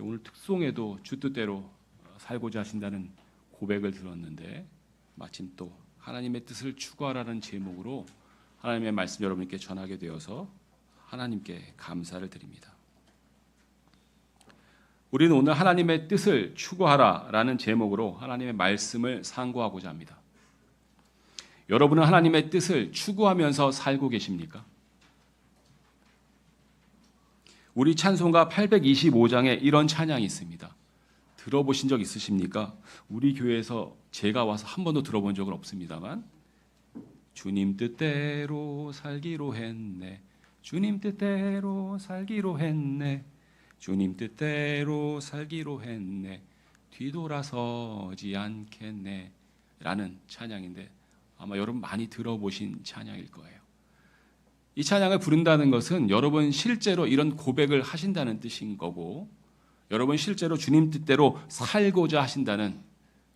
오늘 특송에도 주 뜻대로 살고자 하신다는 고백을 들었는데 마침 또 하나님의 뜻을 추구하라는 제목으로 하나님의 말씀 여러분께 전하게 되어서 하나님께 감사를 드립니다. 우리는 오늘 하나님의 뜻을 추구하라라는 제목으로 하나님의 말씀을 상고하고자 합니다. 여러분은 하나님의 뜻을 추구하면서 살고 계십니까? 우리 찬송가 825장에 이런 찬양이 있습니다. 들어보신 적 있으십니까? 우리 교회에서 제가 와서 한 번도 들어본 적은 없습니다만 주님 뜻대로 살기로 했네. 주님 뜻대로 살기로 했네. 주님 뜻대로 살기로 했네. 뒤돌아서지 않겠네. 라는 찬양인데 아마 여러분 많이 들어보신 찬양일 거예요. 이 찬양을 부른다는 것은 여러분 실제로 이런 고백을 하신다는 뜻인 거고 여러분 실제로 주님 뜻대로 살고자 하신다는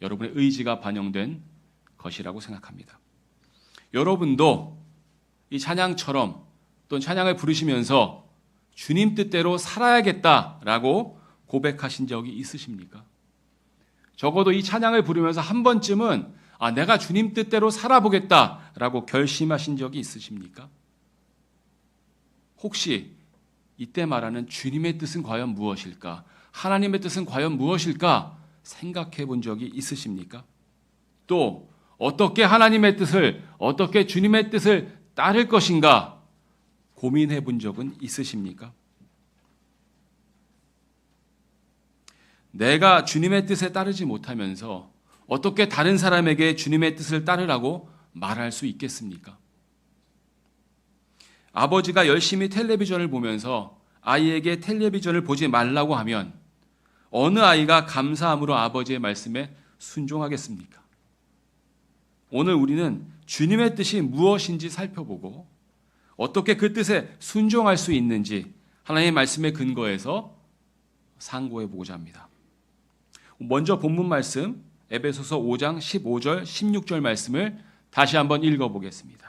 여러분의 의지가 반영된 것이라고 생각합니다. 여러분도 이 찬양처럼 또는 찬양을 부르시면서 주님 뜻대로 살아야겠다라고 고백하신 적이 있으십니까? 적어도 이 찬양을 부르면서 한 번쯤은 내가 주님 뜻대로 살아보겠다라고 결심하신 적이 있으십니까? 혹시 이때 말하는 주님의 뜻은 과연 무엇일까? 하나님의 뜻은 과연 무엇일까? 생각해 본 적이 있으십니까? 또 어떻게 하나님의 뜻을, 어떻게 주님의 뜻을 따를 것인가? 고민해 본 적은 있으십니까? 내가 주님의 뜻에 따르지 못하면서 어떻게 다른 사람에게 주님의 뜻을 따르라고 말할 수 있겠습니까? 아버지가 열심히 텔레비전을 보면서 아이에게 텔레비전을 보지 말라고 하면 어느 아이가 감사함으로 아버지의 말씀에 순종하겠습니까? 오늘 우리는 주님의 뜻이 무엇인지 살펴보고 어떻게 그 뜻에 순종할 수 있는지 하나님의 말씀의 근거에서 상고해 보고자 합니다. 먼저 본문 말씀 에베소서 5장 15절 16절 말씀을 다시 한번 읽어보겠습니다.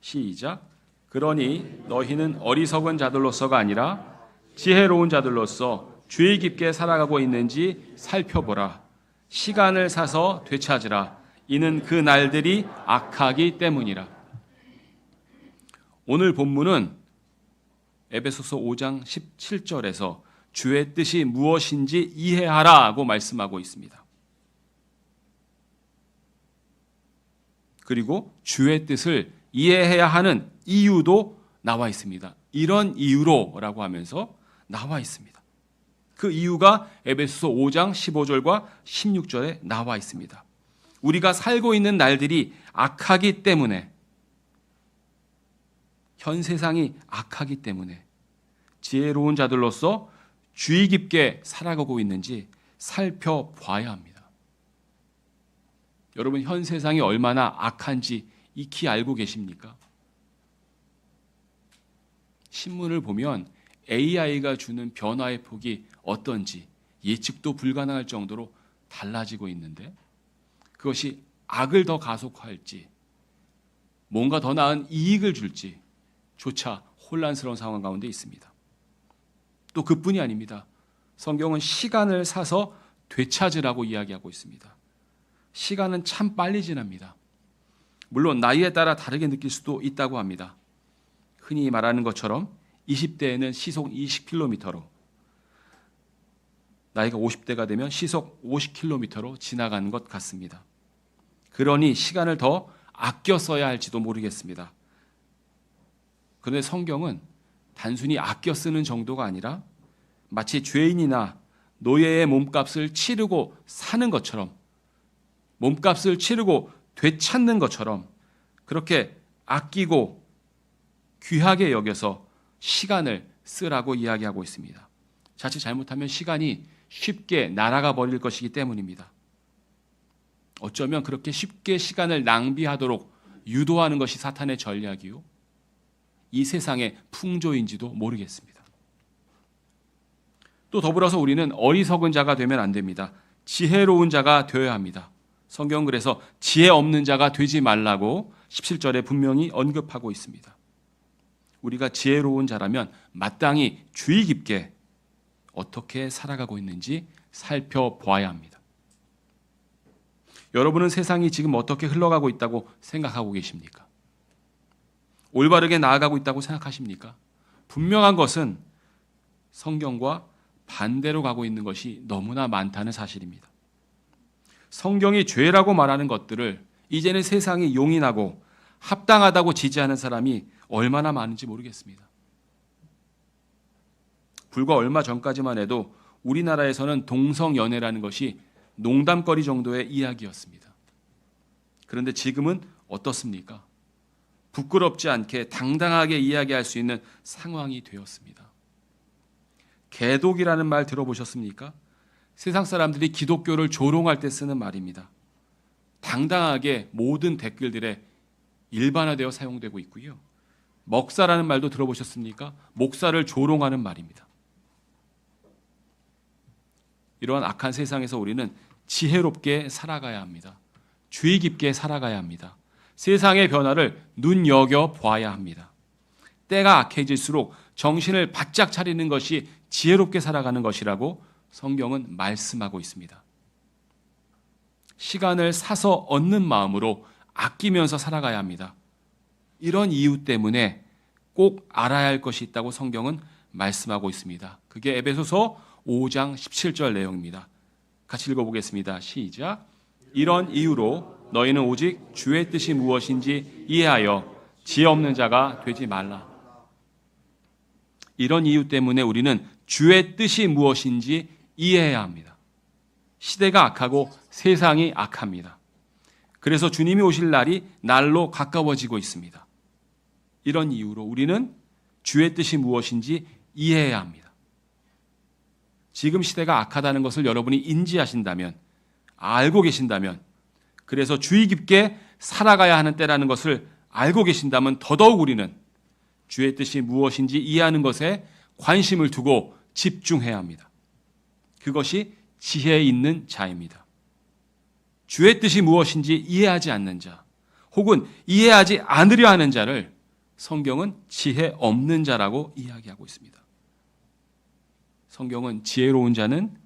시작. 그러니 너희는 어리석은 자들로서가 아니라 지혜로운 자들로서 주의 깊게 살아가고 있는지 살펴보라. 시간을 사서 되찾으라. 이는 그 날들이 악하기 때문이라. 오늘 본문은 에베소서 5장 17절에서 주의 뜻이 무엇인지 이해하라고 말씀하고 있습니다. 그리고 주의 뜻을 이해해야 하는 이유도 나와 있습니다. 이런 이유로라고 하면서 나와 있습니다. 그 이유가 에베소서 5장 15절과 16절에 나와 있습니다. 우리가 살고 있는 날들이 악하기 때문에, 현 세상이 악하기 때문에 지혜로운 자들로서 주의 깊게 살아가고 있는지 살펴봐야 합니다. 여러분, 현 세상이 얼마나 악한지 익히 알고 계십니까? 신문을 보면 AI가 주는 변화의 폭이 어떤지 예측도 불가능할 정도로 달라지고 있는데 그것이 악을 더 가속화할지 뭔가 더 나은 이익을 줄지 조차 혼란스러운 상황 가운데 있습니다. 또 그뿐이 아닙니다. 성경은 시간을 사서 되찾으라고 이야기하고 있습니다. 시간은 참 빨리 지납니다. 물론 나이에 따라 다르게 느낄 수도 있다고 합니다. 흔히 말하는 것처럼 20대에는 시속 20km로, 나이가 50대가 되면 시속 50km로 지나가는 것 같습니다. 그러니 시간을 더 아껴 써야 할지도 모르겠습니다. 그런데 성경은 단순히 아껴 쓰는 정도가 아니라 마치 죄인이나 노예의 몸값을 치르고 사는 것처럼, 몸값을 치르고 되찾는 것처럼 그렇게 아끼고 귀하게 여겨서 시간을 쓰라고 이야기하고 있습니다. 자칫 잘못하면 시간이 쉽게 날아가 버릴 것이기 때문입니다. 어쩌면 그렇게 쉽게 시간을 낭비하도록 유도하는 것이 사탄의 전략이요, 이 세상의 풍조인지도 모르겠습니다. 또 더불어서 우리는 어리석은 자가 되면 안 됩니다. 지혜로운 자가 되어야 합니다. 성경은 그래서 지혜 없는 자가 되지 말라고 17절에 분명히 언급하고 있습니다. 우리가 지혜로운 자라면 마땅히 주의 깊게 어떻게 살아가고 있는지 살펴보아야 합니다. 여러분은 세상이 지금 어떻게 흘러가고 있다고 생각하고 계십니까? 올바르게 나아가고 있다고 생각하십니까? 분명한 것은 성경과 반대로 가고 있는 것이 너무나 많다는 사실입니다. 성경이 죄라고 말하는 것들을 이제는 세상이 용인하고 합당하다고 지지하는 사람이 얼마나 많은지 모르겠습니다. 불과 얼마 전까지만 해도 우리나라에서는 동성연애라는 것이 농담거리 정도의 이야기였습니다. 그런데 지금은 어떻습니까? 부끄럽지 않게 당당하게 이야기할 수 있는 상황이 되었습니다. 개독이라는 말 들어보셨습니까? 세상 사람들이 기독교를 조롱할 때 쓰는 말입니다. 당당하게 모든 댓글들에 일반화되어 사용되고 있고요. 먹사라는 말도 들어보셨습니까? 목사를 조롱하는 말입니다. 이러한 악한 세상에서 우리는 지혜롭게 살아가야 합니다. 주의 깊게 살아가야 합니다. 세상의 변화를 눈여겨봐야 합니다. 때가 악해질수록 정신을 바짝 차리는 것이 지혜롭게 살아가는 것이라고 성경은 말씀하고 있습니다. 시간을 사서 얻는 마음으로 아끼면서 살아가야 합니다. 이런 이유 때문에 꼭 알아야 할 것이 있다고 성경은 말씀하고 있습니다. 그게 에베소서 5장 17절 내용입니다. 같이 읽어보겠습니다. 시작. 이런 이유로 너희는 오직 주의 뜻이 무엇인지 이해하여 지혜 없는 자가 되지 말라. 이런 이유 때문에 우리는 주의 뜻이 무엇인지 이해해야 합니다. 시대가 악하고 세상이 악합니다. 그래서 주님이 오실 날이 날로 가까워지고 있습니다. 이런 이유로 우리는 주의 뜻이 무엇인지 이해해야 합니다. 지금 시대가 악하다는 것을 여러분이 인지하신다면, 알고 계신다면, 그래서 주의 깊게 살아가야 하는 때라는 것을 알고 계신다면 더더욱 우리는 주의 뜻이 무엇인지 이해하는 것에 관심을 두고 집중해야 합니다. 그것이 지혜 있는 자입니다. 주의 뜻이 무엇인지 이해하지 않는 자, 혹은 이해하지 않으려 하는 자를 성경은 지혜 없는 자라고 이야기하고 있습니다. 성경은 지혜로운 자는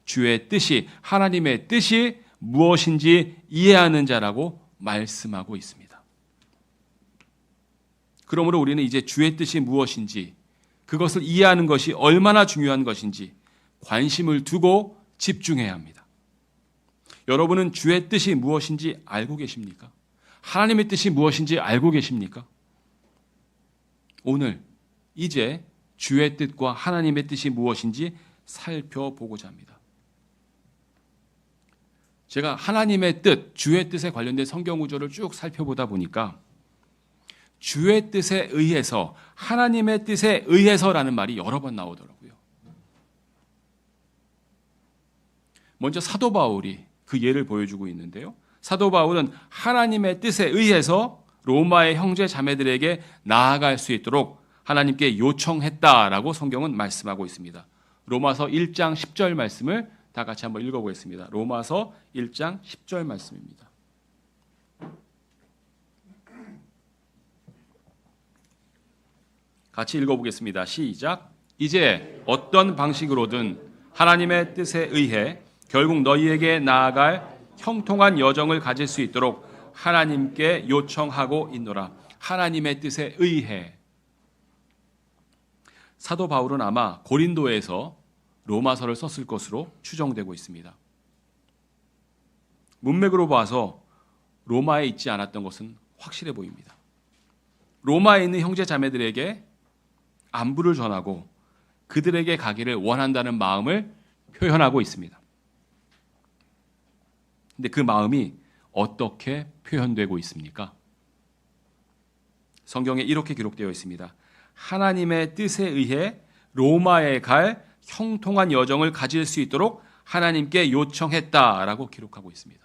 주의 뜻이, 하나님의 뜻이 무엇인지 이해하는 자라고 말씀하고 있습니다. 그러므로 우리는 이제 주의 뜻이 무엇인지, 그것을 이해하는 것이 얼마나 중요한 것인지 관심을 두고 집중해야 합니다. 여러분은 주의 뜻이 무엇인지 알고 계십니까? 하나님의 뜻이 무엇인지 알고 계십니까? 오늘 이제 주의 뜻과 하나님의 뜻이 무엇인지 살펴보고자 합니다. 제가 하나님의 뜻, 주의 뜻에 관련된 성경 구절을 쭉 살펴보다 보니까 주의 뜻에 의해서, 하나님의 뜻에 의해서라는 말이 여러 번 나오더라고요. 먼저 사도 바울이 그 예를 보여주고 있는데요. 사도 바울은 하나님의 뜻에 의해서 로마의 형제 자매들에게 나아갈 수 있도록 하나님께 요청했다라고 성경은 말씀하고 있습니다. 로마서 1장 10절 말씀을 다 같이 한번 읽어보겠습니다. 로마서 1장 10절 말씀입니다. 같이 읽어보겠습니다. 시작. 이제 어떤 방식으로든 하나님의 뜻에 의해 결국 너희에게 나아갈 형통한 여정을 가질 수 있도록 하나님께 요청하고 있노라. 하나님의 뜻에 의해. 사도 바울은 아마 고린도에서 로마서를 썼을 것으로 추정되고 있습니다. 문맥으로 봐서 로마에 있지 않았던 것은 확실해 보입니다. 로마에 있는 형제 자매들에게 안부를 전하고 그들에게 가기를 원한다는 마음을 표현하고 있습니다. 근데 그 마음이 어떻게 표현되고 있습니까? 성경에 이렇게 기록되어 있습니다. 하나님의 뜻에 의해 로마에 갈 형통한 여정을 가질 수 있도록 하나님께 요청했다라고 기록하고 있습니다.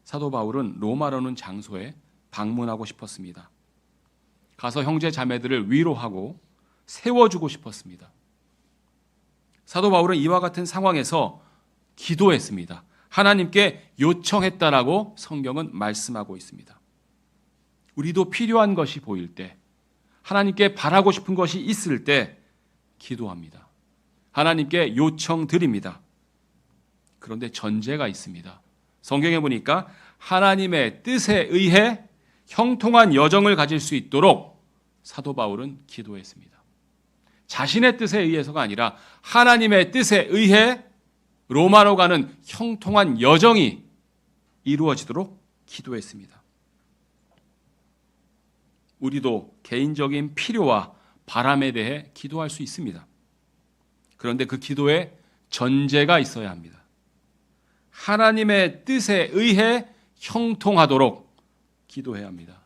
사도 바울은 로마라는 장소에 방문하고 싶었습니다. 가서 형제 자매들을 위로하고 세워주고 싶었습니다. 사도 바울은 이와 같은 상황에서 기도했습니다. 하나님께 요청했다라고 성경은 말씀하고 있습니다. 우리도 필요한 것이 보일 때, 하나님께 바라고 싶은 것이 있을 때 기도합니다. 하나님께 요청드립니다. 그런데 전제가 있습니다. 성경에 보니까 하나님의 뜻에 의해 형통한 여정을 가질 수 있도록 사도 바울은 기도했습니다. 자신의 뜻에 의해서가 아니라 하나님의 뜻에 의해 로마로 가는 형통한 여정이 이루어지도록 기도했습니다. 우리도 개인적인 필요와 바람에 대해 기도할 수 있습니다. 그런데 그 기도에 전제가 있어야 합니다. 하나님의 뜻에 의해 형통하도록 기도해야 합니다.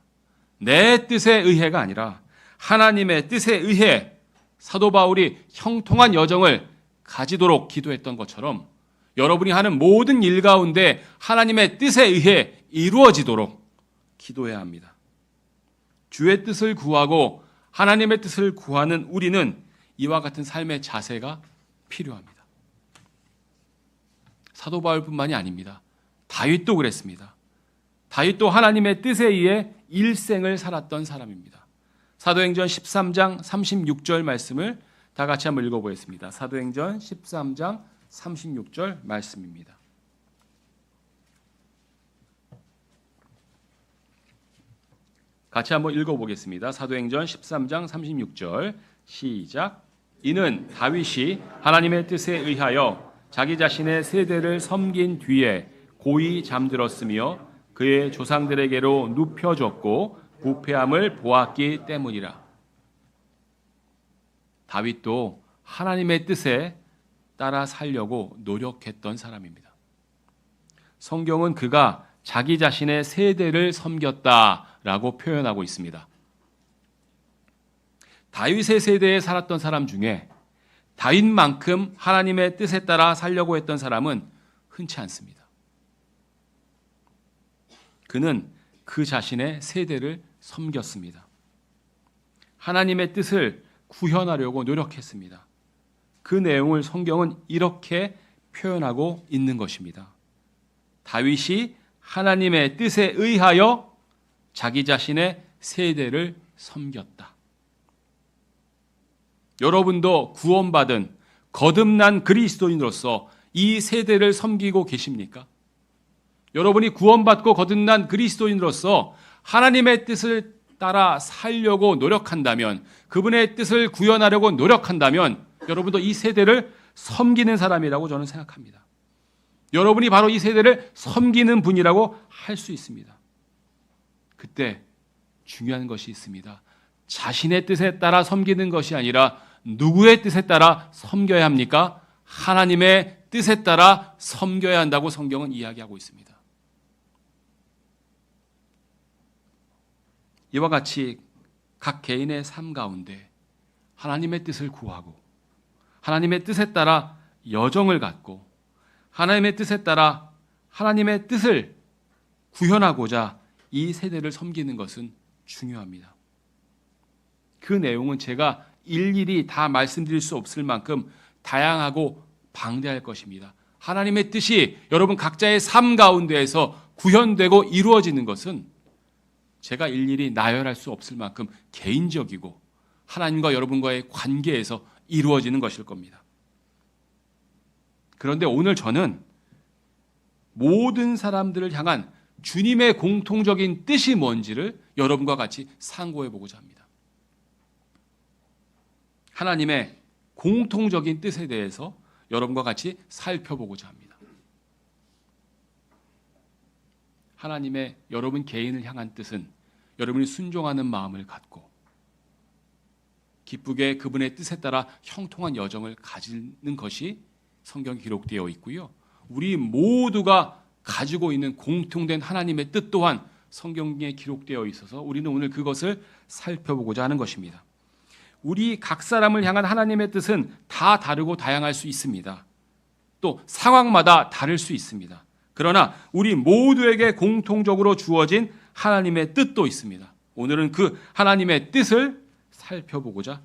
내 뜻에 의해가 아니라 하나님의 뜻에 의해 사도 바울이 형통한 여정을 가지도록 기도했던 것처럼 여러분이 하는 모든 일 가운데 하나님의 뜻에 의해 이루어지도록 기도해야 합니다. 주의 뜻을 구하고 하나님의 뜻을 구하는 우리는 이와 같은 삶의 자세가 필요합니다. 사도 바울뿐만이 아닙니다. 다윗도 그랬습니다. 다윗도 하나님의 뜻에 의해 일생을 살았던 사람입니다. 사도행전 13장 36절 말씀을 다 같이 한번 읽어보겠습니다. 사도행전 13장 36절 말씀입니다. 같이 한번 읽어보겠습니다. 사도행전 13장 36절 시작. 이는 다윗이 하나님의 뜻에 의하여 자기 자신의 세대를 섬긴 뒤에 고이 잠들었으며 그의 조상들에게로 눕혀졌고 부패함을 보았기 때문이라. 다윗도 하나님의 뜻에 따라 살려고 노력했던 사람입니다. 성경은 그가 자기 자신의 세대를 섬겼다라고 표현하고 있습니다. 다윗의 세대에 살았던 사람 중에 다윗만큼 하나님의 뜻에 따라 살려고 했던 사람은 흔치 않습니다. 그는 그 자신의 세대를 섬겼습니다. 하나님의 뜻을 구현하려고 노력했습니다. 그 내용을 성경은 이렇게 표현하고 있는 것입니다. 다윗이 하나님의 뜻에 의하여 자기 자신의 세대를 섬겼다. 여러분도 구원받은 거듭난 그리스도인으로서 이 세대를 섬기고 계십니까? 여러분이 구원받고 거듭난 그리스도인으로서 하나님의 뜻을 따라 살려고 노력한다면, 그분의 뜻을 구현하려고 노력한다면 여러분도 이 세대를 섬기는 사람이라고 저는 생각합니다. 여러분이 바로 이 세대를 섬기는 분이라고 할 수 있습니다. 그때 중요한 것이 있습니다. 자신의 뜻에 따라 섬기는 것이 아니라 누구의 뜻에 따라 섬겨야 합니까? 하나님의 뜻에 따라 섬겨야 한다고 성경은 이야기하고 있습니다. 이와 같이 각 개인의 삶 가운데 하나님의 뜻을 구하고 하나님의 뜻에 따라 여정을 갖고 하나님의 뜻에 따라 하나님의 뜻을 구현하고자 이 세대를 섬기는 것은 중요합니다. 그 내용은 제가 일일이 다 말씀드릴 수 없을 만큼 다양하고 방대할 것입니다. 하나님의 뜻이 여러분 각자의 삶 가운데에서 구현되고 이루어지는 것은 제가 일일이 나열할 수 없을 만큼 개인적이고 하나님과 여러분과의 관계에서 이루어지는 것일 겁니다. 그런데 오늘 저는 모든 사람들을 향한 주님의 공통적인 뜻이 뭔지를 여러분과 같이 상고해 보고자 합니다. 하나님의 공통적인 뜻에 대해서 여러분과 같이 살펴보고자 합니다. 하나님의 여러분 개인을 향한 뜻은 여러분이 순종하는 마음을 갖고 기쁘게 그분의 뜻에 따라 형통한 여정을 가지는 것이 성경에 기록되어 있고요. 우리 모두가 가지고 있는 공통된 하나님의 뜻 또한 성경에 기록되어 있어서 우리는 오늘 그것을 살펴보고자 하는 것입니다. 우리 각 사람을 향한 하나님의 뜻은 다 다르고 다양할 수 있습니다. 또 상황마다 다를 수 있습니다. 그러나 우리 모두에게 공통적으로 주어진 하나님의 뜻도 있습니다. 오늘은 그 하나님의 뜻을 살펴보고자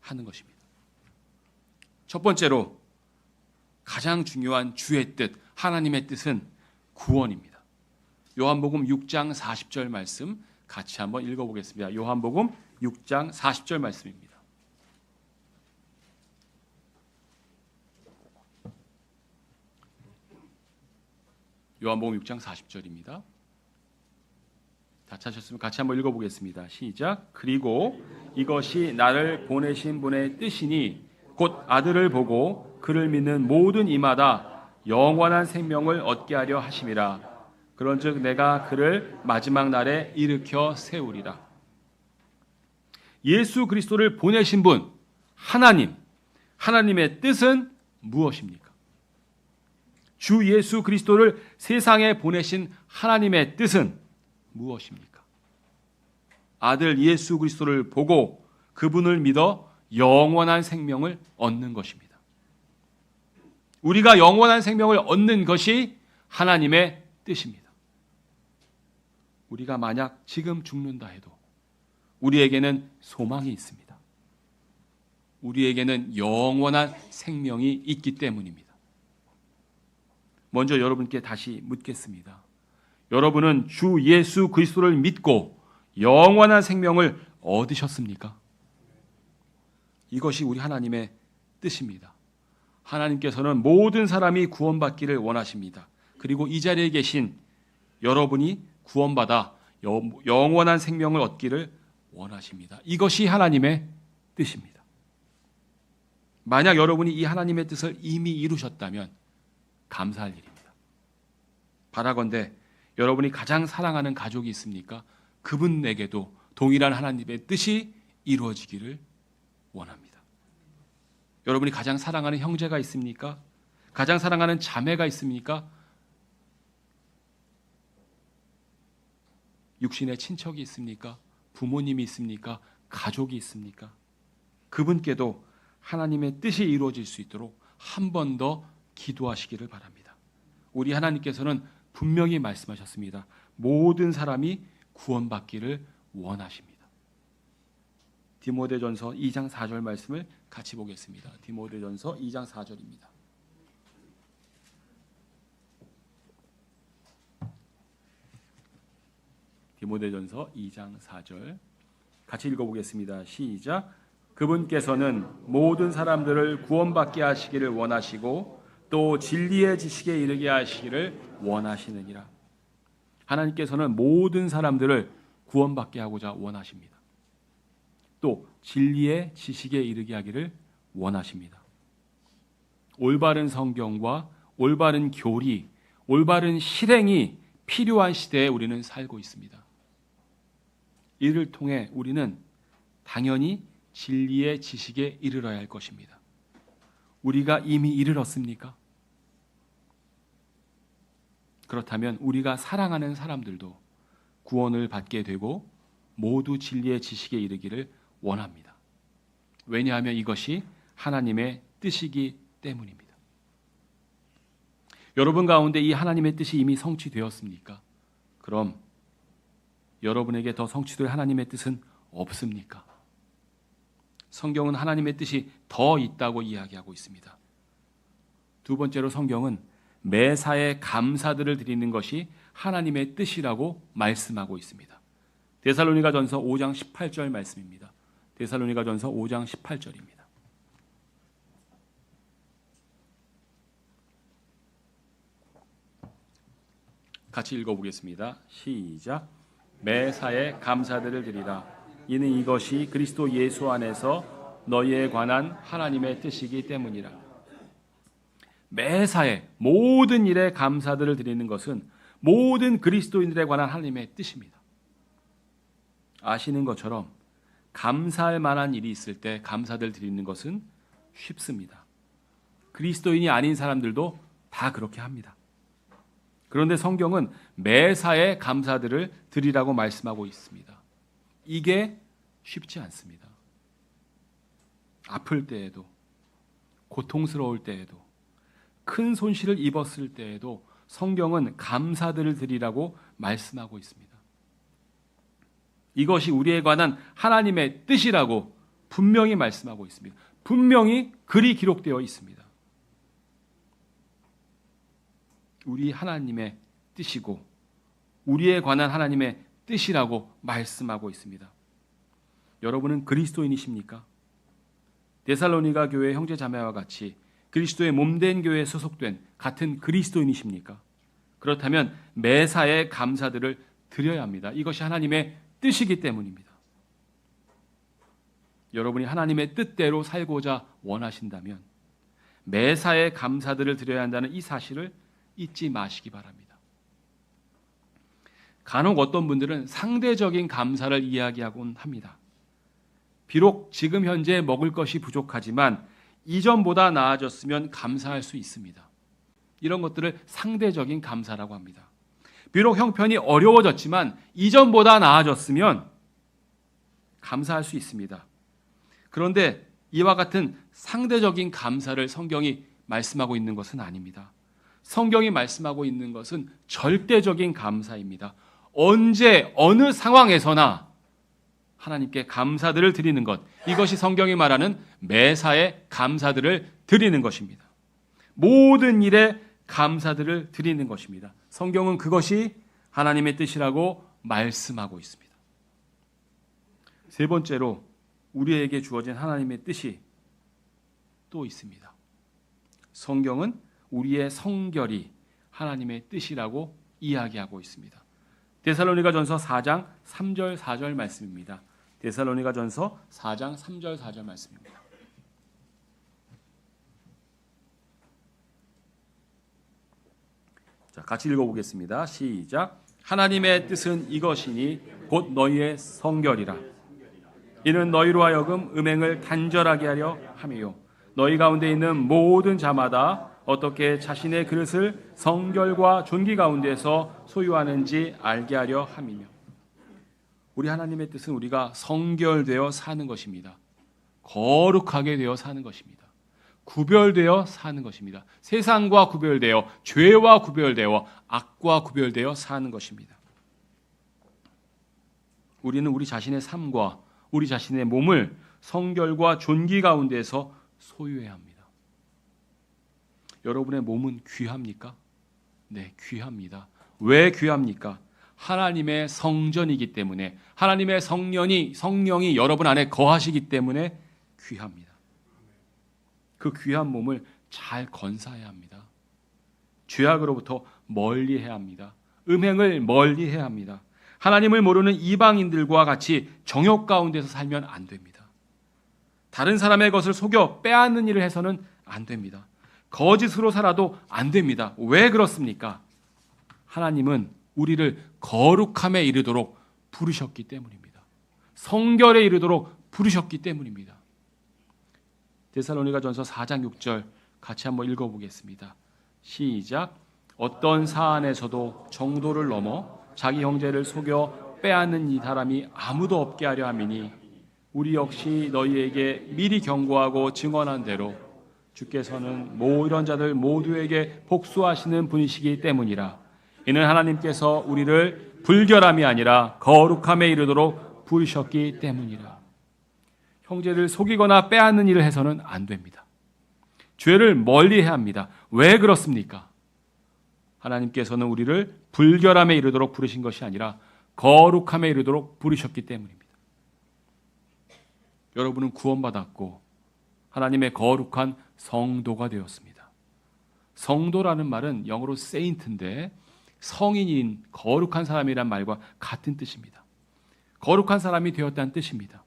하는 것입니다. 첫 번째로 가장 중요한 주의 뜻, 하나님의 뜻은 구원입니다. 요한복음 6장 40절 말씀 같이 한번 읽어보겠습니다. 요한복음 6장 40절 말씀입니다. 요한복음 6장 40절입니다. 다 찾으셨으면 같이 한번 읽어보겠습니다. 시작. 그리고 이것이 나를 보내신 분의 뜻이니 곧 아들을 보고 그를 믿는 모든 이마다 영원한 생명을 얻게 하려 하심이라. 그런즉 내가 그를 마지막 날에 일으켜 세우리라. 예수 그리스도를 보내신 분 하나님의 뜻은 무엇입니까? 주 예수 그리스도를 세상에 보내신 하나님의 뜻은 무엇입니까? 아들 예수 그리스도를 보고 그분을 믿어 영원한 생명을 얻는 것입니다. 우리가 영원한 생명을 얻는 것이 하나님의 뜻입니다. 우리가 만약 지금 죽는다 해도 우리에게는 소망이 있습니다. 우리에게는 영원한 생명이 있기 때문입니다. 먼저 여러분께 다시 묻겠습니다. 여러분은 주 예수 그리스도를 믿고 영원한 생명을 얻으셨습니까? 이것이 우리 하나님의 뜻입니다. 하나님께서는 모든 사람이 구원받기를 원하십니다. 그리고 이 자리에 계신 여러분이 구원받아 영원한 생명을 얻기를 원하십니다. 이것이 하나님의 뜻입니다. 만약 여러분이 이 하나님의 뜻을 이미 이루셨다면 감사할 일입니다. 바라건대 여러분이 가장 사랑하는 가족이 있습니까? 그분에게도 동일한 하나님의 뜻이 이루어지기를 원합니다. 여러분이 가장 사랑하는 형제가 있습니까? 가장 사랑하는 자매가 있습니까? 육신의 친척이 있습니까? 부모님이 있습니까? 가족이 있습니까? 그분께도 하나님의 뜻이 이루어질 수 있도록 한 번 더 기도하시기를 바랍니다. 우리 하나님께서는 분명히 말씀하셨습니다. 모든 사람이 구원받기를 원하십니다. 디모데전서 2장 4절 말씀을 같이 보겠습니다. 디모데전서 2장 4절입니다. 디모데전서 2장 4절 같이 읽어보겠습니다. 시작. 그분께서는 모든 사람들을 구원받게 하시기를 원하시고 또 진리의 지식에 이르게 하시기를 원하시느니라. 하나님께서는 모든 사람들을 구원받게 하고자 원하십니다. 또 진리의 지식에 이르게 하기를 원하십니다. 올바른 성경과 올바른 교리, 올바른 실행이 필요한 시대에 우리는 살고 있습니다. 이를 통해 우리는 당연히 진리의 지식에 이르러야 할 것입니다. 우리가 이미 이르렀습니까? 그렇다면 우리가 사랑하는 사람들도 구원을 받게 되고 모두 진리의 지식에 이르기를 원합니다. 왜냐하면 이것이 하나님의 뜻이기 때문입니다. 여러분 가운데 이 하나님의 뜻이 이미 성취되었습니까? 그럼 여러분에게 더 성취될 하나님의 뜻은 없습니까? 성경은 하나님의 뜻이 더 있다고 이야기하고 있습니다. 두 번째로 성경은 매사에 감사들을 드리는 것이 하나님의 뜻이라고 말씀하고 있습니다. 데살로니가전서 5장 18절 말씀입니다. 데살로니가전서 5장 18절입니다. 같이 읽어보겠습니다. 시작. 매사에 감사들을 드리라. 이는 이것이 그리스도 예수 안에서 너희에 관한 하나님의 뜻이기 때문이라. 매사에 모든 일에 감사들을 드리는 것은 모든 그리스도인들에 관한 하나님의 뜻입니다. 아시는 것처럼 감사할 만한 일이 있을 때 감사들 드리는 것은 쉽습니다. 그리스도인이 아닌 사람들도 다 그렇게 합니다. 그런데 성경은 매사에 감사들을 드리라고 말씀하고 있습니다. 이게 쉽지 않습니다. 아플 때에도, 고통스러울 때에도, 큰 손실을 입었을 때에도 성경은 감사들을 드리라고 말씀하고 있습니다. 이것이 우리에 관한 하나님의 뜻이라고 분명히 말씀하고 있습니다. 분명히 글이 기록되어 있습니다. 우리 하나님의 뜻이고 우리에 관한 하나님의 뜻이라고 말씀하고 있습니다. 여러분은 그리스도인이십니까? 데살로니가 교회 형제 자매와 같이 그리스도의 몸된 교회에 소속된 같은 그리스도인이십니까? 그렇다면 매사에 감사들을 드려야 합니다. 이것이 하나님의 뜻이기 때문입니다. 여러분이 하나님의 뜻대로 살고자 원하신다면 매사에 감사들을 드려야 한다는 이 사실을 잊지 마시기 바랍니다. 간혹 어떤 분들은 상대적인 감사를 이야기하곤 합니다. 비록 지금 현재 먹을 것이 부족하지만 이전보다 나아졌으면 감사할 수 있습니다. 이런 것들을 상대적인 감사라고 합니다. 비록 형편이 어려워졌지만 이전보다 나아졌으면 감사할 수 있습니다. 그런데 이와 같은 상대적인 감사를 성경이 말씀하고 있는 것은 아닙니다. 성경이 말씀하고 있는 것은 절대적인 감사입니다. 언제 어느 상황에서나 하나님께 감사들을 드리는 것, 이것이 성경이 말하는 매사에 감사들을 드리는 것입니다. 모든 일에 감사들을 드리는 것입니다. 성경은 그것이 하나님의 뜻이라고 말씀하고 있습니다. 세 번째로 우리에게 주어진 하나님의 뜻이 또 있습니다. 성경은 우리의 성결이 하나님의 뜻이라고 이야기하고 있습니다. 데살로니가전서 4장 3절 4절 말씀입니다. 데살로니가전서 4장 3절 4절 말씀입니다. 자, 같이 읽어보겠습니다. 시작. 하나님의 뜻은 이것이니 곧 너희의 성결이라. 이는 너희로 하여금 음행을 단절하게 하려 함이요 너희 가운데 있는 모든 자마다 어떻게 자신의 그릇을 성결과 존귀 가운데서 소유하는지 알게 하려 함이며. 우리 하나님의 뜻은 우리가 성결되어 사는 것입니다. 거룩하게 되어 사는 것입니다. 구별되어 사는 것입니다. 세상과 구별되어, 죄와 구별되어, 악과 구별되어 사는 것입니다. 우리는 우리 자신의 삶과 우리 자신의 몸을 성결과 존귀 가운데서 소유해야 합니다. 여러분의 몸은 귀합니까? 네, 귀합니다. 왜 귀합니까? 하나님의 성전이기 때문에, 하나님의 성령이 여러분 안에 거하시기 때문에 귀합니다. 그 귀한 몸을 잘 건사해야 합니다. 죄악으로부터 멀리해야 합니다. 음행을 멀리해야 합니다. 하나님을 모르는 이방인들과 같이 정욕 가운데서 살면 안 됩니다. 다른 사람의 것을 속여 빼앗는 일을 해서는 안 됩니다. 거짓으로 살아도 안 됩니다. 왜 그렇습니까? 하나님은 우리를 거룩함에 이르도록 부르셨기 때문입니다. 성결에 이르도록 부르셨기 때문입니다. 데살로니가전서 4장 6절 같이 한번 읽어보겠습니다. 시작. 어떤 사안에서도 정도를 넘어 자기 형제를 속여 빼앗는 이 사람이 아무도 없게 하려 함이니 우리 역시 너희에게 미리 경고하고 증언한 대로 주께서는 이런 자들 모두에게 복수하시는 분이시기 때문이라. 이는 하나님께서 우리를 불결함이 아니라 거룩함에 이르도록 부르셨기 때문이라. 형제를 속이거나 빼앗는 일을 해서는 안 됩니다. 죄를 멀리해야 합니다. 왜 그렇습니까? 하나님께서는 우리를 불결함에 이르도록 부르신 것이 아니라 거룩함에 이르도록 부르셨기 때문입니다. 여러분은 구원받았고 하나님의 거룩한 성도가 되었습니다. 성도라는 말은 영어로 saint인데 성인인 거룩한 사람이란 말과 같은 뜻입니다. 거룩한 사람이 되었다는 뜻입니다.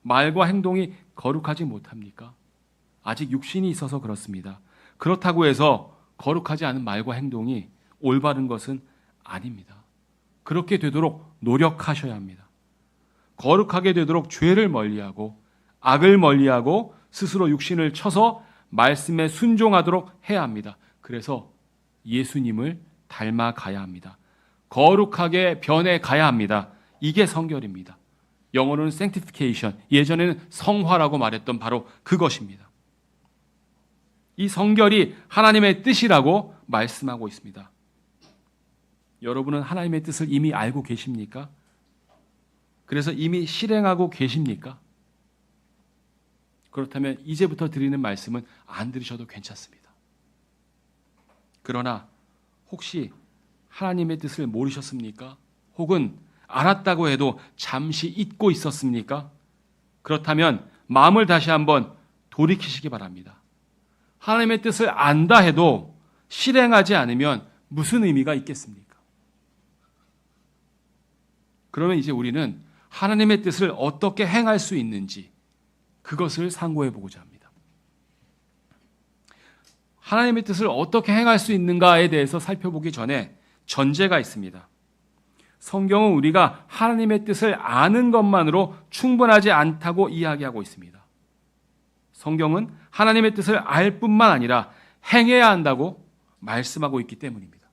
말과 행동이 거룩하지 못합니까? 아직 육신이 있어서 그렇습니다. 그렇다고 해서 거룩하지 않은 말과 행동이 올바른 것은 아닙니다. 그렇게 되도록 노력하셔야 합니다. 거룩하게 되도록 죄를 멀리하고 악을 멀리하고 스스로 육신을 쳐서 말씀에 순종하도록 해야 합니다. 그래서 예수님을 닮아가야 합니다. 거룩하게 변해가야 합니다. 이게 성결입니다. 영어로는 sanctification, 예전에는 성화라고 말했던 바로 그것입니다. 이 성결이 하나님의 뜻이라고 말씀하고 있습니다. 여러분은 하나님의 뜻을 이미 알고 계십니까? 그래서 이미 실행하고 계십니까? 그렇다면 이제부터 드리는 말씀은 안 들으셔도 괜찮습니다. 그러나 혹시 하나님의 뜻을 모르셨습니까? 혹은 알았다고 해도 잠시 잊고 있었습니까? 그렇다면 마음을 다시 한번 돌이키시기 바랍니다. 하나님의 뜻을 안다 해도 실행하지 않으면 무슨 의미가 있겠습니까? 그러면 이제 우리는 하나님의 뜻을 어떻게 행할 수 있는지 그것을 상고해 보고자 합니다. 하나님의 뜻을 어떻게 행할 수 있는가에 대해서 살펴보기 전에 전제가 있습니다. 성경은 우리가 하나님의 뜻을 아는 것만으로 충분하지 않다고 이야기하고 있습니다. 성경은 하나님의 뜻을 알 뿐만 아니라 행해야 한다고 말씀하고 있기 때문입니다.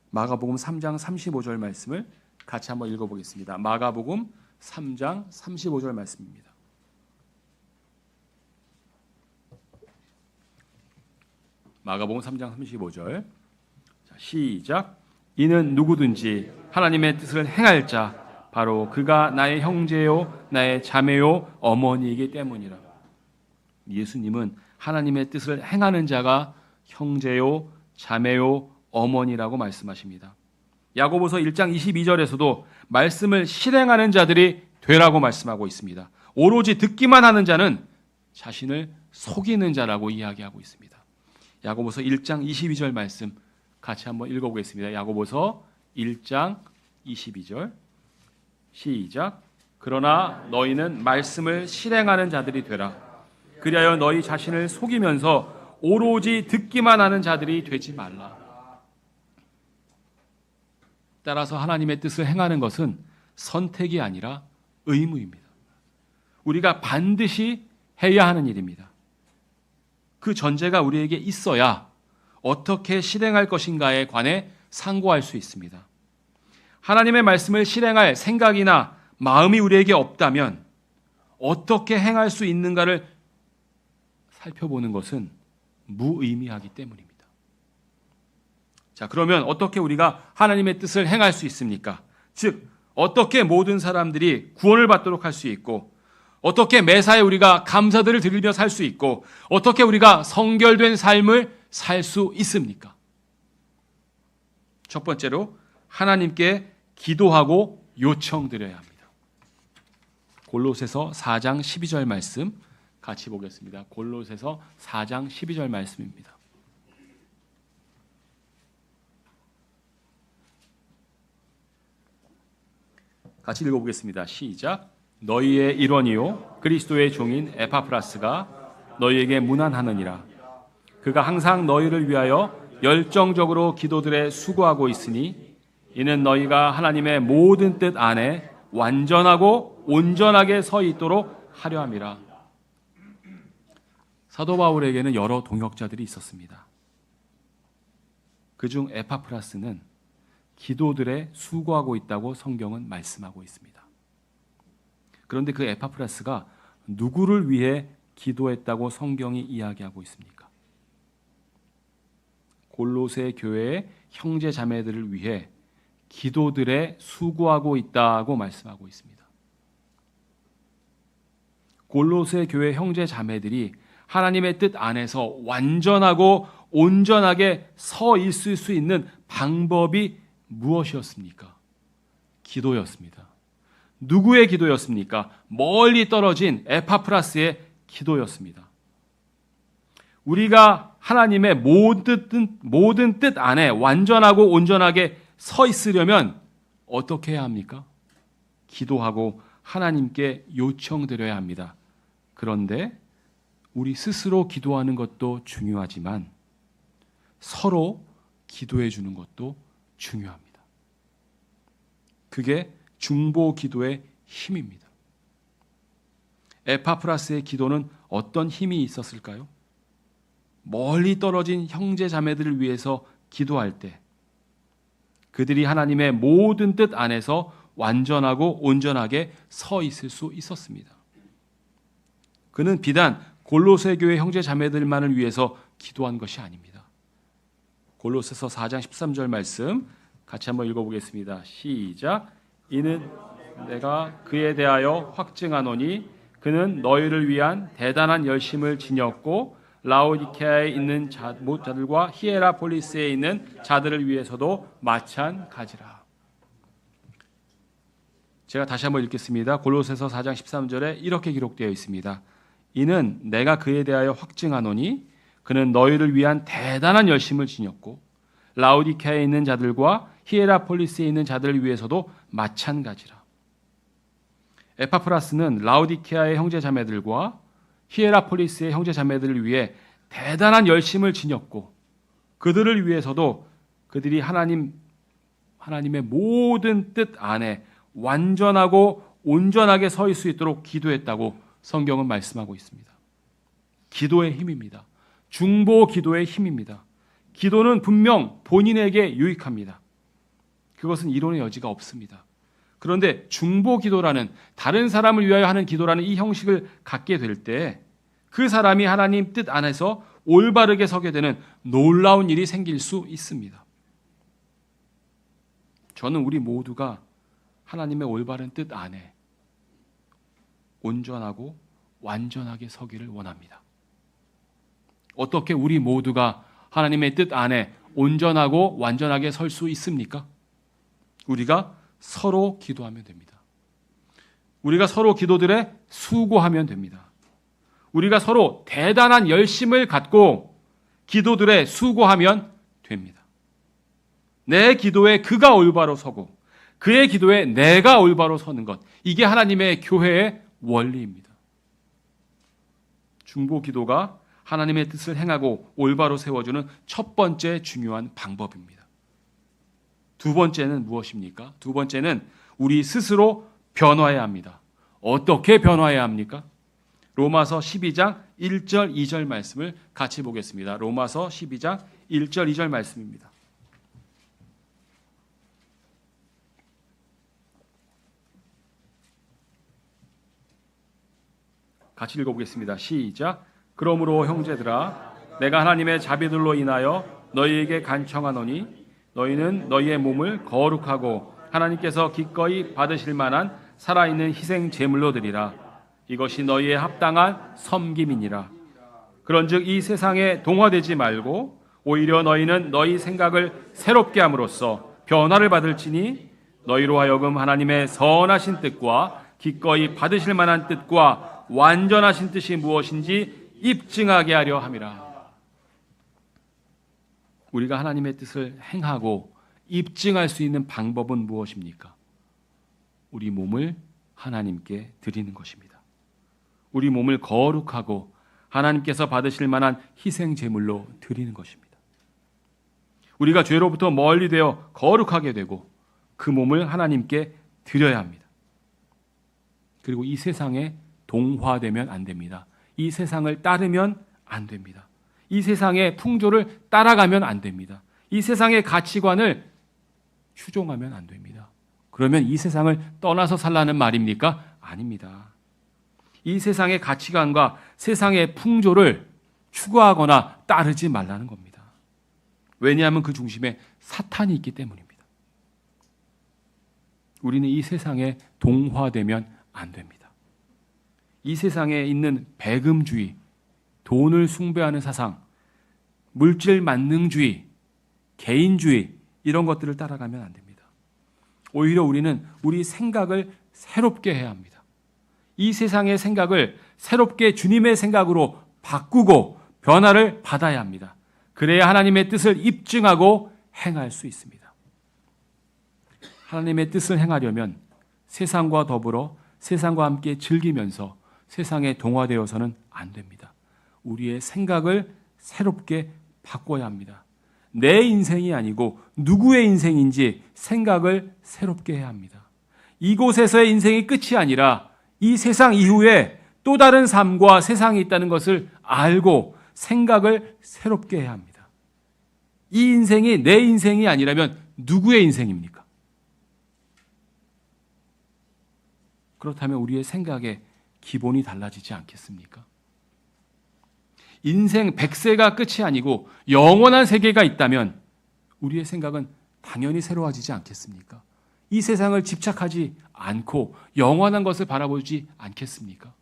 마가복음 3장 35절 말씀을 같이 한번 읽어보겠습니다. 마가복음 3장 35절 말씀입니다. 마가복음 3장 35절. 자, 시작. 이는 누구든지 하나님의 뜻을 행할 자 바로 그가 나의 형제요 나의 자매요 어머니이기 때문이라. 예수님은 하나님의 뜻을 행하는 자가 형제요 자매요 어머니라고 말씀하십니다. 야고보서 1장 22절에서도 말씀을 실행하는 자들이 되라고 말씀하고 있습니다. 오로지 듣기만 하는 자는 자신을 속이는 자라고 이야기하고 있습니다. 야고보서 1장 22절 말씀 같이 한번 읽어보겠습니다. 야고보서 1장 22절 시작. 그러나 너희는 말씀을 실행하는 자들이 되라. 그리하여 너희 자신을 속이면서 오로지 듣기만 하는 자들이 되지 말라. 따라서 하나님의 뜻을 행하는 것은 선택이 아니라 의무입니다. 우리가 반드시 해야 하는 일입니다. 그 전제가 우리에게 있어야 어떻게 실행할 것인가에 관해 상고할 수 있습니다. 하나님의 말씀을 실행할 생각이나 마음이 우리에게 없다면 어떻게 행할 수 있는가를 살펴보는 것은 무의미하기 때문입니다. 자, 그러면 어떻게 우리가 하나님의 뜻을 행할 수 있습니까? 즉, 어떻게 모든 사람들이 구원을 받도록 할 수 있고, 어떻게 매사에 우리가 감사들을 드리며 살 수 있고, 어떻게 우리가 성결된 삶을 살 수 있습니까? 첫 번째로 하나님께 기도하고 요청드려야 합니다. 골로새서 4장 12절 말씀 같이 보겠습니다. 골로새서 4장 12절 말씀입니다. 같이 읽어보겠습니다. 시작. 너희의 일원이요 그리스도의 종인 에파프라스가 너희에게 문안하느니라. 그가 항상 너희를 위하여 열정적으로 기도들에 수고하고 있으니 이는 너희가 하나님의 모든 뜻 안에 완전하고 온전하게 서 있도록 하려 함이라. 사도 바울에게는 여러 동역자들이 있었습니다. 그중 에파프라스는 기도들에 수고하고 있다고 성경은 말씀하고 있습니다. 그런데 그 에파프라스가 누구를 위해 기도했다고 성경이 이야기하고 있습니까? 골로새 교회의 형제 자매들을 위해 기도들에 수고하고 있다고 말씀하고 있습니다. 골로새 교회 형제 자매들이 하나님의 뜻 안에서 완전하고 온전하게 서 있을 수 있는 방법이 무엇이었습니까? 기도였습니다. 누구의 기도였습니까? 멀리 떨어진 에파프라스의 기도였습니다. 우리가 하나님의 모든 뜻 안에 완전하고 온전하게 서 있으려면 어떻게 해야 합니까? 기도하고 하나님께 요청드려야 합니다. 그런데 우리 스스로 기도하는 것도 중요하지만 서로 기도해 주는 것도 중요합니다. 그게 중보 기도의 힘입니다. 에파프라스의 기도는 어떤 힘이 있었을까요? 멀리 떨어진 형제 자매들을 위해서 기도할 때 그들이 하나님의 모든 뜻 안에서 완전하고 온전하게 서 있을 수 있었습니다. 그는 비단 골로새 교회 형제 자매들만을 위해서 기도한 것이 아닙니다. 골로새서 4장 13절 말씀 같이 한번 읽어보겠습니다. 시작. 이는 내가 그에 대하여 확증하노니 그는 너희를 위한 대단한 열심을 지녔고 라오디케아에 있는 자들과 히에라폴리스에 있는 자들을 위해서도 마찬가지라. 제가 다시 한번 읽겠습니다. 골로새서 4장 13절에 이렇게 기록되어 있습니다. 이는 내가 그에 대하여 확증하노니 그는 너희를 위한 대단한 열심을 지녔고 라오디케아에 있는 자들과 히에라폴리스에 있는 자들을 위해서도 마찬가지라. 에파프라스는 라오디케아의 형제 자매들과 히에라폴리스의 형제 자매들을 위해 대단한 열심을 지녔고 그들을 위해서도 그들이 하나님의 모든 뜻 안에 완전하고 온전하게 서 있을 수 있도록 기도했다고 성경은 말씀하고 있습니다. 기도의 힘입니다. 중보 기도의 힘입니다. 기도는 분명 본인에게 유익합니다. 그것은 이론의 여지가 없습니다. 그런데 중보 기도라는 다른 사람을 위하여 하는 기도라는 이 형식을 갖게 될 때 그 사람이 하나님 뜻 안에서 올바르게 서게 되는 놀라운 일이 생길 수 있습니다. 저는 우리 모두가 하나님의 올바른 뜻 안에 온전하고 완전하게 서기를 원합니다. 어떻게 우리 모두가 하나님의 뜻 안에 온전하고 완전하게 설 수 있습니까? 우리가 서로 기도하면 됩니다. 우리가 서로 기도들에 수고하면 됩니다. 우리가 서로 대단한 열심을 갖고 기도들에 수고하면 됩니다. 내 기도에 그가 올바로 서고 그의 기도에 내가 올바로 서는 것, 이게 하나님의 교회의 원리입니다. 중보 기도가 하나님의 뜻을 행하고 올바로 세워주는 첫 번째 중요한 방법입니다. 두 번째는 무엇입니까? 두 번째는 우리 스스로 변화해야 합니다. 어떻게 변화해야 합니까? 로마서 12장 1절 2절 말씀을 같이 보겠습니다. 로마서 12장 1절 2절 말씀입니다. 같이 읽어보겠습니다. 시작. 그러므로 형제들아 내가 하나님의 자비들로 인하여 너희에게 간청하노니 너희는 너희의 몸을 거룩하고 하나님께서 기꺼이 받으실 만한 살아있는 희생 제물로 드리라. 이것이 너희의 합당한 섬김이니라. 그런즉 이 세상에 동화되지 말고 오히려 너희는 너희 생각을 새롭게 함으로써 변화를 받을지니 너희로 하여금 하나님의 선하신 뜻과 기꺼이 받으실 만한 뜻과 완전하신 뜻이 무엇인지 입증하게 하려 함이라. 우리가 하나님의 뜻을 행하고 입증할 수 있는 방법은 무엇입니까? 우리 몸을 하나님께 드리는 것입니다. 우리 몸을 거룩하고 하나님께서 받으실 만한 희생 제물로 드리는 것입니다. 우리가 죄로부터 멀리 되어 거룩하게 되고 그 몸을 하나님께 드려야 합니다. 그리고 이 세상에 동화되면 안 됩니다. 이 세상을 따르면 안 됩니다. 이 세상의 풍조를 따라가면 안 됩니다. 이 세상의 가치관을 추종하면 안 됩니다. 그러면 이 세상을 떠나서 살라는 말입니까? 아닙니다. 이 세상의 가치관과 세상의 풍조를 추구하거나 따르지 말라는 겁니다. 왜냐하면 그 중심에 사탄이 있기 때문입니다. 우리는 이 세상에 동화되면 안 됩니다. 이 세상에 있는 배금주의, 돈을 숭배하는 사상, 물질 만능주의, 개인주의 이런 것들을 따라가면 안 됩니다. 오히려 우리는 우리 생각을 새롭게 해야 합니다. 이 세상의 생각을 새롭게 주님의 생각으로 바꾸고 변화를 받아야 합니다. 그래야 하나님의 뜻을 입증하고 행할 수 있습니다. 하나님의 뜻을 행하려면 세상과 더불어 세상과 함께 즐기면서 세상에 동화되어서는 안 됩니다. 우리의 생각을 새롭게 바꿔야 합니다. 내 인생이 아니고 누구의 인생인지 생각을 새롭게 해야 합니다. 이곳에서의 인생이 끝이 아니라 이 세상 이후에 또 다른 삶과 세상이 있다는 것을 알고 생각을 새롭게 해야 합니다. 이 인생이 내 인생이 아니라면 누구의 인생입니까? 그렇다면 우리의 생각의 기본이 달라지지 않겠습니까? 인생 100세가 끝이 아니고 영원한 세계가 있다면 우리의 생각은 당연히 새로워지지 않겠습니까? 이 세상을 집착하지 않고 영원한 것을 바라보지 않겠습니까?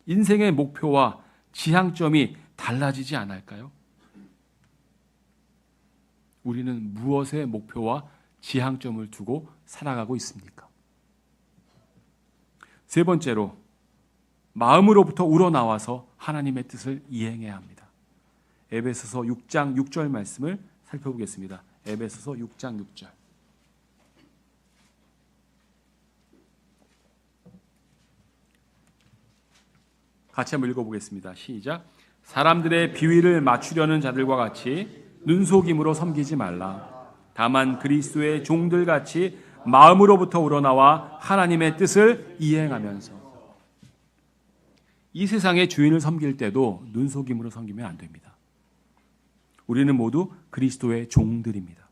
인생의 목표와 지향점이 달라지지 않을까요? 우리는 무엇에 목표와 지향점을 두고 살아가고 있습니까? 세 번째로, 마음으로부터 우러나와서 하나님의 뜻을 이행해야 합니다. 에베소서 6장 6절 말씀을 살펴보겠습니다. 에베소서 6장 6절. 같이 한번 읽어보겠습니다. 시작. 사람들의 비위를 맞추려는 자들과 같이 눈속임으로 섬기지 말라. 다만 그리스도의 종들같이 마음으로부터 우러나와 하나님의 뜻을 이행하면서. 이 세상의 주인을 섬길 때도 눈속임으로 섬기면 안 됩니다. 우리는 모두 그리스도의 종들입니다.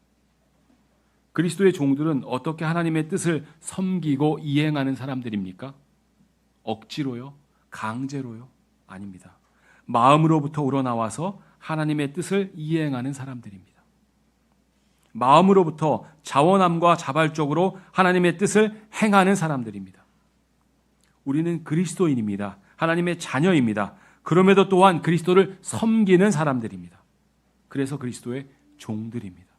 그리스도의 종들은 어떻게 하나님의 뜻을 섬기고 이행하는 사람들입니까? 억지로요? 강제로요? 아닙니다. 마음으로부터 우러나와서 하나님의 뜻을 이행하는 사람들입니다. 마음으로부터 자원함과 자발적으로 하나님의 뜻을 행하는 사람들입니다. 우리는 그리스도인입니다. 하나님의 자녀입니다. 그럼에도 또한 그리스도를 섬기는 사람들입니다. 그래서 그리스도의 종들입니다.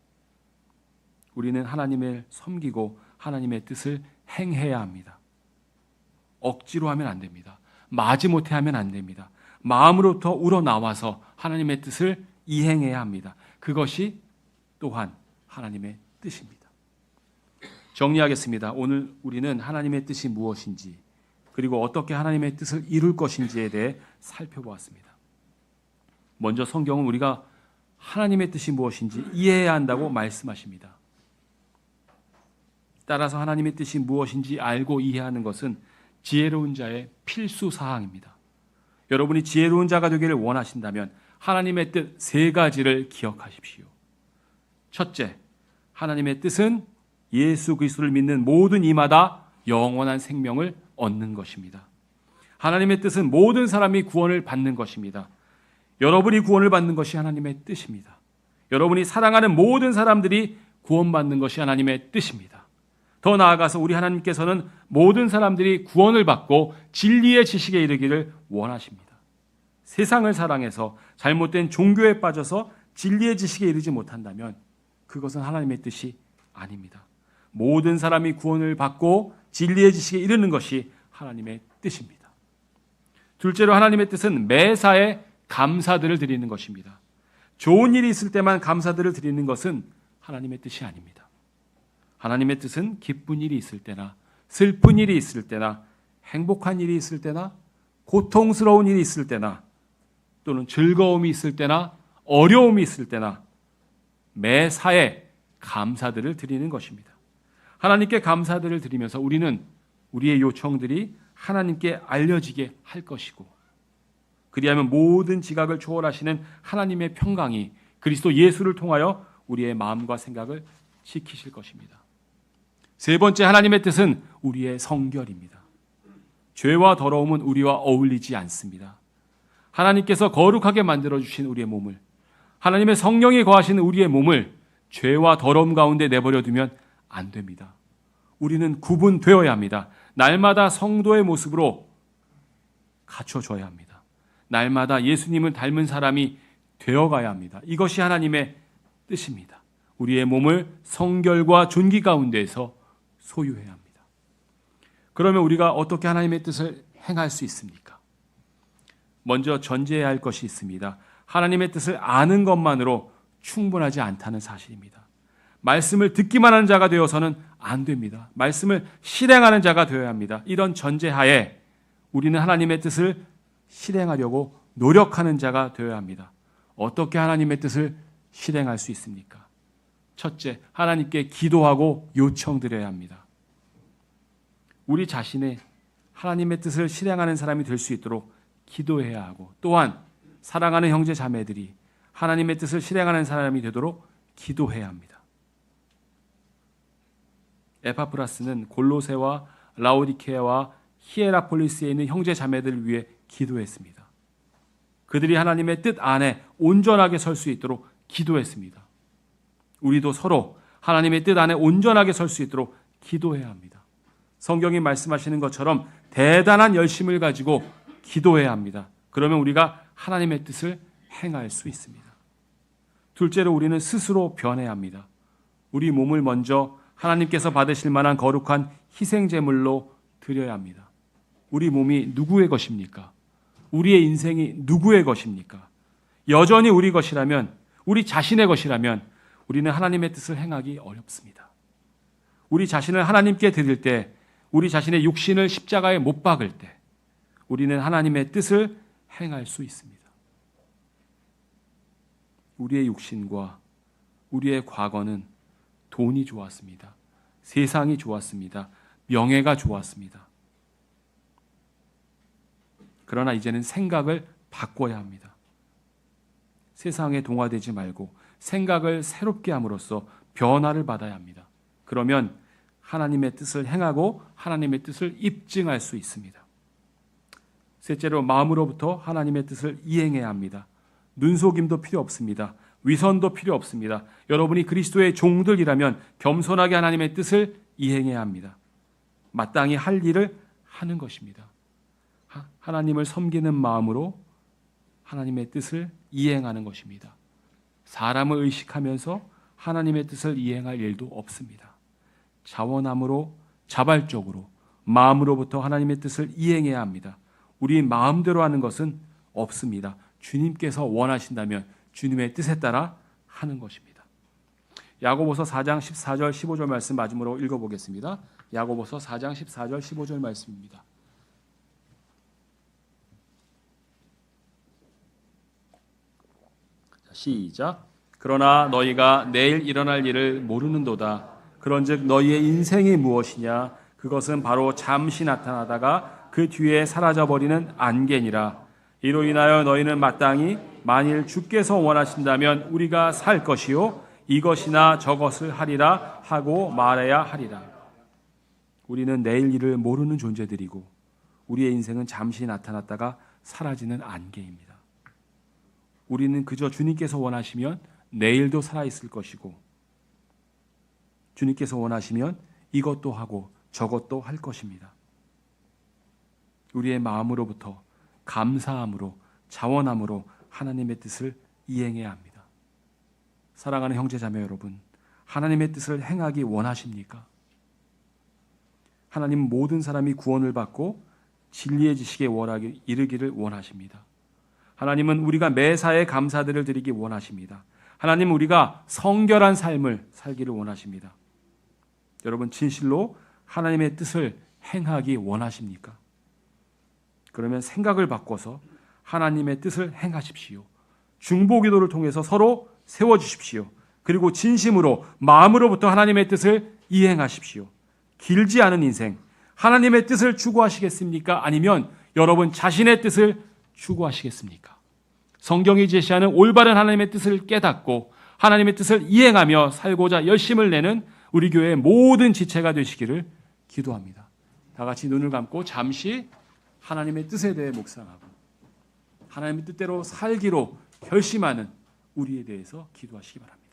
우리는 하나님을 섬기고 하나님의 뜻을 행해야 합니다. 억지로 하면 안 됩니다. 마지못해 하면 안 됩니다. 마음으로부터 우러나와서 하나님의 뜻을 이행해야 합니다. 그것이 또한 하나님의 뜻입니다. 정리하겠습니다. 오늘 우리는 하나님의 뜻이 무엇인지, 그리고 어떻게 하나님의 뜻을 이룰 것인지에 대해 살펴보았습니다. 먼저 성경은 우리가 하나님의 뜻이 무엇인지 이해해야 한다고 말씀하십니다. 따라서 하나님의 뜻이 무엇인지 알고 이해하는 것은 지혜로운 자의 필수 사항입니다. 여러분이 지혜로운 자가 되기를 원하신다면 하나님의 뜻 세 가지를 기억하십시오. 첫째, 하나님의 뜻은 예수 그리스도를 믿는 모든 이마다 영원한 생명을 얻는 것입니다. 하나님의 뜻은 모든 사람이 구원을 받는 것입니다. 여러분이 구원을 받는 것이 하나님의 뜻입니다. 여러분이 사랑하는 모든 사람들이 구원받는 것이 하나님의 뜻입니다. 더 나아가서 우리 하나님께서는 모든 사람들이 구원을 받고 진리의 지식에 이르기를 원하십니다. 세상을 사랑해서 잘못된 종교에 빠져서 진리의 지식에 이르지 못한다면 그것은 하나님의 뜻이 아닙니다. 모든 사람이 구원을 받고 진리의 지식에 이르는 것이 하나님의 뜻입니다. 둘째로 하나님의 뜻은 매사에 감사들을 드리는 것입니다. 좋은 일이 있을 때만 감사들을 드리는 것은 하나님의 뜻이 아닙니다. 하나님의 뜻은 기쁜 일이 있을 때나 슬픈 일이 있을 때나 행복한 일이 있을 때나 고통스러운 일이 있을 때나 또는 즐거움이 있을 때나 어려움이 있을 때나 매사에 감사들을 드리는 것입니다. 하나님께 감사들을 드리면서 우리는 우리의 요청들이 하나님께 알려지게 할 것이고, 그리하면 모든 지각을 초월하시는 하나님의 평강이 그리스도 예수를 통하여 우리의 마음과 생각을 지키실 것입니다. 세 번째, 하나님의 뜻은 우리의 성결입니다. 죄와 더러움은 우리와 어울리지 않습니다. 하나님께서 거룩하게 만들어주신 우리의 몸을, 하나님의 성령이 거하시는 우리의 몸을 죄와 더러움 가운데 내버려 두면 안 됩니다. 우리는 구분되어야 합니다. 날마다 성도의 모습으로 갖춰져야 합니다. 날마다 예수님을 닮은 사람이 되어가야 합니다. 이것이 하나님의 뜻입니다. 우리의 몸을 성결과 존귀 가운데에서 소유해야 합니다. 그러면 우리가 어떻게 하나님의 뜻을 행할 수 있습니까? 먼저 전제해야 할 것이 있습니다. 하나님의 뜻을 아는 것만으로 충분하지 않다는 사실입니다. 말씀을 듣기만 하는 자가 되어서는 안 됩니다. 말씀을 실행하는 자가 되어야 합니다. 이런 전제하에 우리는 하나님의 뜻을 실행하려고 노력하는 자가 되어야 합니다. 어떻게 하나님의 뜻을 실행할 수 있습니까? 첫째, 하나님께 기도하고 요청드려야 합니다. 우리 자신의 하나님의 뜻을 실행하는 사람이 될 수 있도록 기도해야 하고, 또한 사랑하는 형제 자매들이 하나님의 뜻을 실행하는 사람이 되도록 기도해야 합니다. 에파프라스는 골로새와 라오디케아와 히에라폴리스에 있는 형제 자매들을 위해 기도했습니다. 그들이 하나님의 뜻 안에 온전하게 설 수 있도록 기도했습니다. 우리도 서로 하나님의 뜻 안에 온전하게 설 수 있도록 기도해야 합니다. 성경이 말씀하시는 것처럼 대단한 열심을 가지고 기도해야 합니다. 그러면 우리가 하나님의 뜻을 행할 수 있습니다. 둘째로 우리는 스스로 변해야 합니다. 우리 몸을 먼저 하나님께서 받으실 만한 거룩한 희생제물로 드려야 합니다. 우리 몸이 누구의 것입니까? 우리의 인생이 누구의 것입니까? 여전히 우리 것이라면, 우리 자신의 것이라면 우리는 하나님의 뜻을 행하기 어렵습니다. 우리 자신을 하나님께 드릴 때, 우리 자신의 육신을 십자가에 못 박을 때 우리는 하나님의 뜻을 행할 수 있습니다. 우리의 육신과 우리의 과거는 돈이 좋았습니다. 세상이 좋았습니다. 명예가 좋았습니다. 그러나 이제는 생각을 바꿔야 합니다. 세상에 동화되지 말고 생각을 새롭게 함으로써 변화를 받아야 합니다. 그러면 하나님의 뜻을 행하고 하나님의 뜻을 입증할 수 있습니다. 셋째로 마음으로부터 하나님의 뜻을 이행해야 합니다. 눈속임도 필요 없습니다. 위선도 필요 없습니다. 여러분이 그리스도의 종들이라면 겸손하게 하나님의 뜻을 이행해야 합니다. 마땅히 할 일을 하는 것입니다. 하나님을 섬기는 마음으로 하나님의 뜻을 이행하는 것입니다. 사람을 의식하면서 하나님의 뜻을 이행할 일도 없습니다. 자원함으로 자발적으로 마음으로부터 하나님의 뜻을 이행해야 합니다. 우리 마음대로 하는 것은 없습니다. 주님께서 원하신다면 주님의 뜻에 따라 하는 것입니다. 야고보서 4장 14절 15절 말씀 마지막으로 읽어보겠습니다. 야고보서 4장 14절 15절 말씀입니다. 시작. 그러나 너희가 내일 일어날 일을 모르는도다. 그런즉 너희의 인생이 무엇이냐? 그것은 바로 잠시 나타나다가 그 뒤에 사라져버리는 안개니라. 이로 인하여 너희는 마땅히 만일 주께서 원하신다면 우리가 살 것이요 이것이나 저것을 하리라 하고 말해야 하리라. 우리는 내일 일을 모르는 존재들이고 우리의 인생은 잠시 나타났다가 사라지는 안개입니다. 우리는 그저 주님께서 원하시면 내일도 살아있을 것이고 주님께서 원하시면 이것도 하고 저것도 할 것입니다. 우리의 마음으로부터 감사함으로 자원함으로 하나님의 뜻을 이행해야 합니다. 사랑하는 형제자매 여러분, 하나님의 뜻을 행하기 원하십니까? 하나님은 모든 사람이 구원을 받고 진리의 지식에 이르기를 원하십니다. 하나님은 우리가 매사에 감사들을 드리기 원하십니다. 하나님은 우리가 성결한 삶을 살기를 원하십니다. 여러분, 진실로 하나님의 뜻을 행하기 원하십니까? 그러면 생각을 바꿔서 하나님의 뜻을 행하십시오. 중보기도를 통해서 서로 세워주십시오. 그리고 진심으로 마음으로부터 하나님의 뜻을 이행하십시오. 길지 않은 인생, 하나님의 뜻을 추구하시겠습니까? 아니면 여러분 자신의 뜻을 추구하시겠습니까? 성경이 제시하는 올바른 하나님의 뜻을 깨닫고 하나님의 뜻을 이행하며 살고자 열심을 내는 우리 교회의 모든 지체가 되시기를 기도합니다. 다 같이 눈을 감고 잠시 하나님의 뜻에 대해 묵상하고 하나님의 뜻대로 살기로 결심하는 우리에 대해서 기도하시기 바랍니다.